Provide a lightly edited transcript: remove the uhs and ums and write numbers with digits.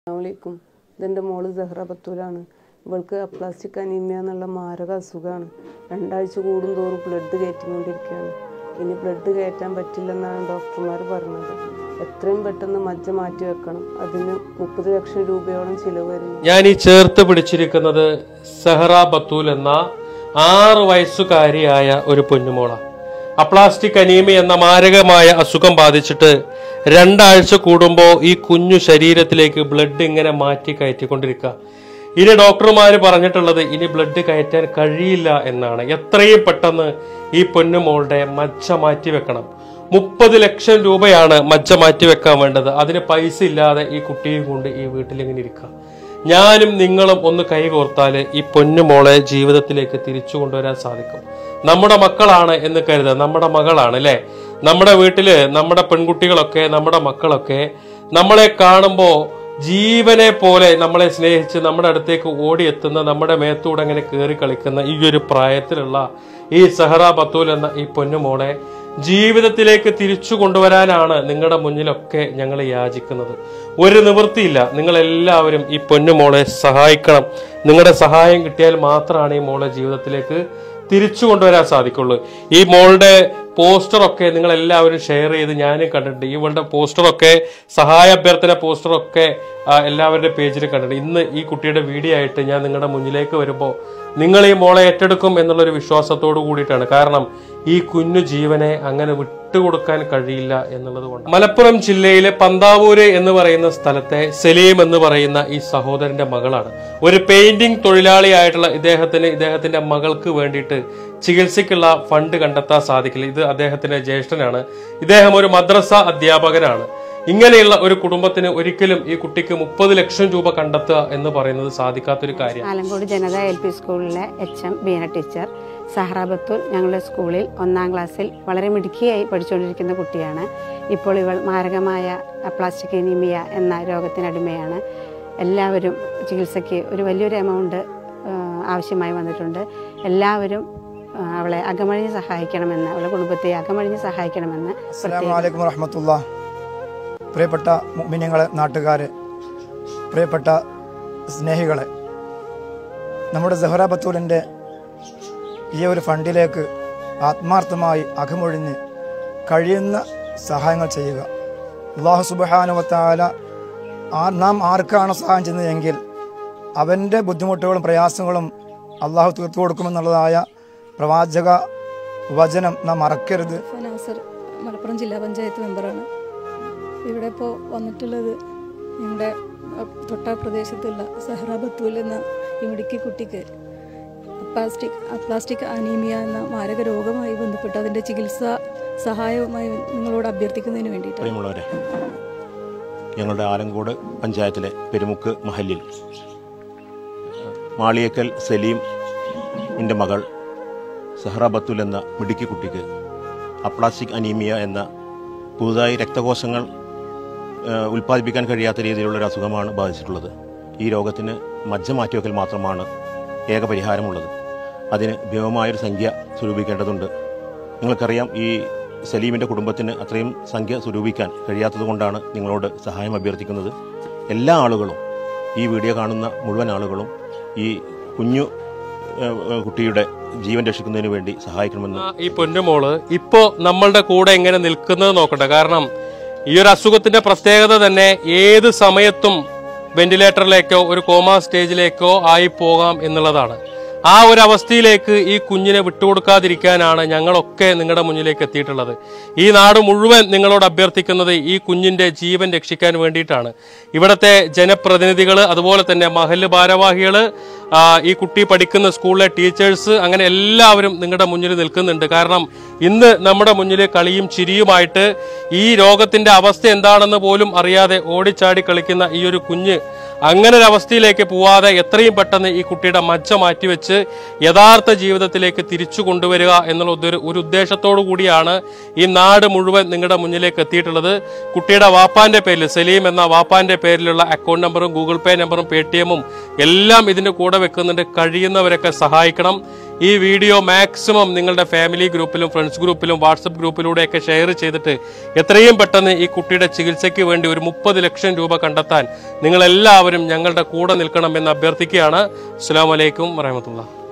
അസ്സലാമു ഇതെൻ്റെ മോള് സഹറ ബത്തൂലാണ്. ഇവൾക്ക് അപ്ലാസ്റ്റിക് അനീമിയ എന്നുള്ള മാരക അസുഖമാണ്. 2 ആഴ്ച കൂടുന്തോറും ബ്ലഡ് കയറ്റിക്കൊണ്ടിരിക്കുകയാണ്. ഇനി ബ്ലഡ് കയറ്റാൻ പറ്റില്ലെന്നാണ് ഡോക്ടർമാർ പറഞ്ഞത്. എത്രയും പെട്ടെന്ന് മജ്ജ മാറ്റി വെക്കണം. അതിന് 30 ലക്ഷം രൂപയോളം ചിലവ് വരുന്നു. ഞാൻ ഈ ചേർത്ത് പിടിച്ചിരിക്കുന്നത് സഹറ ബത്തൂൽ എന്ന 6 വയസ്സുകാരിയായ ഒരു പൊന്നുമോളാണ്. അപ്ലാസ്റ്റിക് അനീമിയ എന്ന മാരകമായ അസുഖം ബാധിച്ചിട്ട് 2 ആഴ്ച കൂടുമ്പോൾ ഈ കുഞ്ഞു ശരീരത്തിലേക്ക് ബ്ലഡ് ഇങ്ങനെ മാറ്റി കയറ്റിക്കൊണ്ടിരിക്കുക. ഇനി ഡോക്ടർമാർ പറഞ്ഞിട്ടുള്ളത് ഇനി ബ്ലഡ് കയറ്റാൻ കഴിയില്ല എന്നാണ്. എത്രയും പെട്ടെന്ന് ഈ പൊന്നുമോളുടെ മജ്ജ മാറ്റി വെക്കണം. 30 ലക്ഷം രൂപയാണ് മജ്ജ മാറ്റി വെക്കാൻ വേണ്ടത്. അതിന് പൈസ ഇല്ലാതെ ഈ കുട്ടിയും കൊണ്ട് ഈ വീട്ടിലിങ്ങനെ ഇരിക്കുക. ഞാനും നിങ്ങളും ഒന്ന് കൈകോർത്താൽ ഈ പൊന്നുമോളെ ജീവിതത്തിലേക്ക് തിരിച്ചു കൊണ്ടുവരാൻ സാധിക്കും. നമ്മുടെ മക്കളാണ് എന്ന് കരുതുക. നമ്മുടെ മകളാണ് അല്ലെ. നമ്മുടെ വീട്ടില് നമ്മുടെ പെൺകുട്ടികളൊക്കെ നമ്മുടെ മക്കളൊക്കെ നമ്മളെ കാണുമ്പോൾ ജീവനെ പോലെ നമ്മളെ സ്നേഹിച്ച് നമ്മുടെ അടുത്തേക്ക് ഓടിയെത്തുന്ന, നമ്മുടെ മേത്തൂടെ അങ്ങനെ കയറി കളിക്കുന്ന ഈ ഒരു പ്രായത്തിലുള്ള ഈ സഹറ ബത്തൂൽ എന്ന ഈ പൊന്നുമോളെ ജീവിതത്തിലേക്ക് തിരിച്ചു കൊണ്ടുവരാനാണ് നിങ്ങളുടെ മുന്നിലൊക്കെ ഞങ്ങൾ യാചിക്കുന്നത്. ഒരു നിവൃത്തിയില്ല. നിങ്ങളെല്ലാവരും ഈ പൊന്നുമോളെ സഹായിക്കണം. നിങ്ങളുടെ സഹായം കിട്ടിയാൽ മാത്രമാണ് ഈ മോളെ ജീവിതത്തിലേക്ക് തിരിച്ചു കൊണ്ടുവരാൻ സാധിക്കുള്ളൂ. ഈ മോളുടെ പോസ്റ്ററൊക്കെ നിങ്ങൾ എല്ലാവരും ഷെയർ ചെയ്ത് ഞാനും കണ്ടിട്ടുണ്ട്. ഇവളുടെ പോസ്റ്ററൊക്കെ, സഹായ അഭ്യർത്ഥന പോസ്റ്ററൊക്കെ എല്ലാവരുടെ പേജിൽ കണ്ടിട്ടുണ്ട്. ഇന്ന് ഈ കുട്ടിയുടെ വീഡിയോ ആയിട്ട് ഞാൻ നിങ്ങളുടെ മുന്നിലേക്ക് വരുമ്പോൾ നിങ്ങൾ ഈ മോളെ ഏറ്റെടുക്കും എന്നുള്ളൊരു വിശ്വാസത്തോടു കൂടിയിട്ടാണ്. കാരണം ഈ കുഞ്ഞു ജീവനെ അങ്ങനെ വിട്ടുകൊടുക്കാൻ കഴിയില്ല എന്നുള്ളത് കൊണ്ട്. മലപ്പുറം ജില്ലയിലെ പന്താവൂര് എന്ന് പറയുന്ന സ്ഥലത്തെ സലീം എന്ന് പറയുന്ന ഈ സഹോദരന്റെ മകളാണ്. ഒരു പെയിന്റിംഗ് തൊഴിലാളിയായിട്ടുള്ള ഇദ്ദേഹത്തിന്റെ മകൾക്ക് വേണ്ടിയിട്ട് ചികിത്സയ്ക്കുള്ള ഫണ്ട് കണ്ടെത്താൻ സാധിക്കില്ല. ഇത് അദ്ദേഹത്തിന്റെ ജ്യേഷ്ഠനാണ്. ഇദ്ദേഹം ഒരു മദ്രസ അധ്യാപകനാണ്. ഇങ്ങനെയുള്ള ഒരു കുടുംബത്തിന് ഒരിക്കലും ഈ കുട്ടിക്ക് 30 ലക്ഷം രൂപ കണ്ടെത്തുക എന്ന് പറയുന്നത് സാധിക്കാത്തൊരു കാര്യം. ആലങ്കോട് ജനത LP സ്കൂളിലെ HM ബീന ടീച്ചർ സഹറ ബത്തൂൽ ഞങ്ങളുടെ സ്കൂളിൽ 1-ാം ക്ലാസ്സിൽ വളരെ മിടുക്കിയായി പഠിച്ചുകൊണ്ടിരിക്കുന്ന കുട്ടിയാണ്. ഇപ്പോൾ ഇവൾ മാരകമായ അപ്ലാസ്റ്റിക് അനീമിയ എന്ന രോഗത്തിനടിമയാണ്. എല്ലാവരും ചികിത്സയ്ക്ക് ഒരു വലിയൊരു എമൗണ്ട് ആവശ്യമായി വന്നിട്ടുണ്ട്. എല്ലാവരും അവളെ അകമഴിഞ്ഞ് സഹായിക്കണമെന്ന്, അവളുടെ കുടുംബത്തെ അകമഴിഞ്ഞ് സഹായിക്കണമെന്ന്. അസ്സലാമു അലൈക്കും വറഹ്മത്തുള്ളാഹി. പ്രിയപ്പെട്ട മുഅ്മിനീങ്ങളെ, നാട്ടുകാരെ, പ്രിയപ്പെട്ട സ്നേഹികളെ, നമ്മുടെ സഹറ ബത്തൂലിൻ്റെ ഈ ഒരു ഫണ്ടിലേക്ക് ആത്മാർത്ഥമായി അകമൊഴിഞ്ഞ് കഴിയുന്ന സഹായങ്ങൾ ചെയ്യുക. അല്ലാഹു സുബ്ഹാനഹു വ തആല നാം ആർക്കാണ് സഹായം ചെയ്യുന്നതെങ്കിൽ അവൻ്റെ ബുദ്ധിമുട്ടുകളും പ്രയാസങ്ങളും അള്ളാഹു തീർത്തു കൊടുക്കുമെന്നുള്ളതായ പ്രവാചക വചനം നാം മറക്കരുത്. നാസർ മലപ്പുറം ജില്ലാ പഞ്ചായത്ത് മെമ്പറാണ്. ഇവിടെ ഇപ്പോൾ വന്നിട്ടുള്ളത് ഞങ്ങളുടെ തൊട്ട പ്രദേശത്തുള്ള സഹറ ബത്തൂൽ എന്ന ഈ മിടുക്കി കുട്ടിക്ക് അപ്ലാസ്റ്റിക് അനീമിയ എന്ന മാരക രോഗവുമായി ബന്ധപ്പെട്ട് അതിൻ്റെ ചികിത്സാ സഹായവുമായി നിങ്ങളോട് അഭ്യർത്ഥിക്കുന്നതിന് വേണ്ടിയിട്ട്. ഞങ്ങളുടെ ആലങ്കോട് പഞ്ചായത്തിലെ പെരുമുക്ക് മഹല്ലിൽ മാളിയേക്കൽ സലീമിൻ്റെ മകൾ സഹറ ബത്തൂൽ എന്ന മിടുക്കി കുട്ടിക്ക് അപ്ലാസ്റ്റിക് അനീമിയ എന്ന പുതുതായി രക്തകോശങ്ങൾ ഉൽപ്പാദിപ്പിക്കാൻ കഴിയാത്ത രീതിയിലുള്ളൊരു അസുഖമാണ് ബാധിച്ചിട്ടുള്ളത്. ഈ രോഗത്തിന് മജ്ജ മാറ്റിവെക്കൽ മാത്രമാണ് ഏക പരിഹാരമുള്ളത്. അതിന് ഭീമമായൊരു സംഖ്യ സ്വരൂപിക്കേണ്ടതുണ്ട്. നിങ്ങൾക്കറിയാം, ഈ സലീമിൻ്റെ കുടുംബത്തിന് അത്രയും സംഖ്യ സ്വരൂപിക്കാൻ കഴിയാത്തത് കൊണ്ടാണ് നിങ്ങളോട് സഹായം അഭ്യർത്ഥിക്കുന്നത്. എല്ലാ ആളുകളും, ഈ വീഡിയോ കാണുന്ന മുഴുവൻ ആളുകളും ഈ കുഞ്ഞു കുട്ടിയുടെ ജീവൻ രക്ഷിക്കുന്നതിന് വേണ്ടി സഹായിക്കണമെന്ന്. ഈ പൊന്നുമോള് ഇപ്പോ നമ്മളുടെ കൂടെ എങ്ങനെ നിൽക്കുന്നത് നോക്കട്ടെ. കാരണം ഈ ഒരു അസുഖത്തിന്റെ പ്രത്യേകത തന്നെ ഏത് സമയത്തും വെന്റിലേറ്ററിലേക്കോ ഒരു കോമ സ്റ്റേജിലേക്കോ ആയി പോകാം എന്നുള്ളതാണ്. ആ ഒരു അവസ്ഥയിലേക്ക് ഈ കുഞ്ഞിനെ വിട്ടുകൊടുക്കാതിരിക്കാനാണ് ഞങ്ങളൊക്കെ നിങ്ങളുടെ മുന്നിലേക്ക് എത്തിയിട്ടുള്ളത്. ഈ നാട് മുഴുവൻ നിങ്ങളോട് അഭ്യർത്ഥിക്കുന്നത് ഈ കുഞ്ഞിന്റെ ജീവൻ രക്ഷിക്കാൻ വേണ്ടിയിട്ടാണ്. ഇവിടുത്തെ ജനപ്രതിനിധികൾ, അതുപോലെ തന്നെ മഹല്ല് ഭാരവാഹികൾ, ഈ കുട്ടി പഠിക്കുന്ന സ്കൂളിലെ ടീച്ചേഴ്സ്, അങ്ങനെ എല്ലാവരും നിങ്ങളുടെ മുന്നിൽ നിൽക്കുന്നുണ്ട്. കാരണം ഇന്ന് നമ്മുടെ മുന്നിൽ കളിയും ചിരിയുമായിട്ട് ഈ രോഗത്തിന്റെ അവസ്ഥ എന്താണെന്ന് പോലും അറിയാതെ ഓടിച്ചാടി കളിക്കുന്ന ഈ ഒരു കുഞ്ഞ് അങ്ങനെ ഒരു അവസ്ഥയിലേക്ക് പോവാതെ എത്രയും പെട്ടെന്ന് ഈ കുട്ടിയുടെ മജ്ജ മാറ്റിവെച്ച് യഥാർത്ഥ ജീവിതത്തിലേക്ക് തിരിച്ചു കൊണ്ടുവരിക എന്നുള്ള ഒരു ഉദ്ദേശത്തോടു കൂടിയാണ് ഈ നാട് മുഴുവൻ നിങ്ങളുടെ മുന്നിലേക്ക് എത്തിയിട്ടുള്ളത്. കുട്ടിയുടെ വാപ്പാന്റെ പേരിൽ, സലീം എന്ന വാപ്പാന്റെ പേരിലുള്ള അക്കൗണ്ട് നമ്പറും ഗൂഗിൾ പേ നമ്പറും Paytm എല്ലാം ഇതിന്റെ കൂടെ വെക്കുന്നുണ്ട്. കഴിയുന്നവരൊക്കെ സഹായിക്കണം. ഈ വീഡിയോ മാക്സിമം നിങ്ങളുടെ ഫാമിലി ഗ്രൂപ്പിലും ഫ്രണ്ട്സ് ഗ്രൂപ്പിലും വാട്സപ്പ് ഗ്രൂപ്പിലൂടെയൊക്കെ ഷെയർ ചെയ്തിട്ട് എത്രയും പെട്ടെന്ന് ഈ കുട്ടിയുടെ ചികിത്സയ്ക്ക് വേണ്ടി ഒരു 30 ലക്ഷം രൂപ കണ്ടെത്താൻ നിങ്ങളെല്ലാവരും ഞങ്ങളുടെ കൂടെ നിൽക്കണമെന്ന് അഭ്യർത്ഥിക്കുകയാണ്. അസ്സലാമു അലൈക്കും വറഹ്മത്തുള്ളാഹി.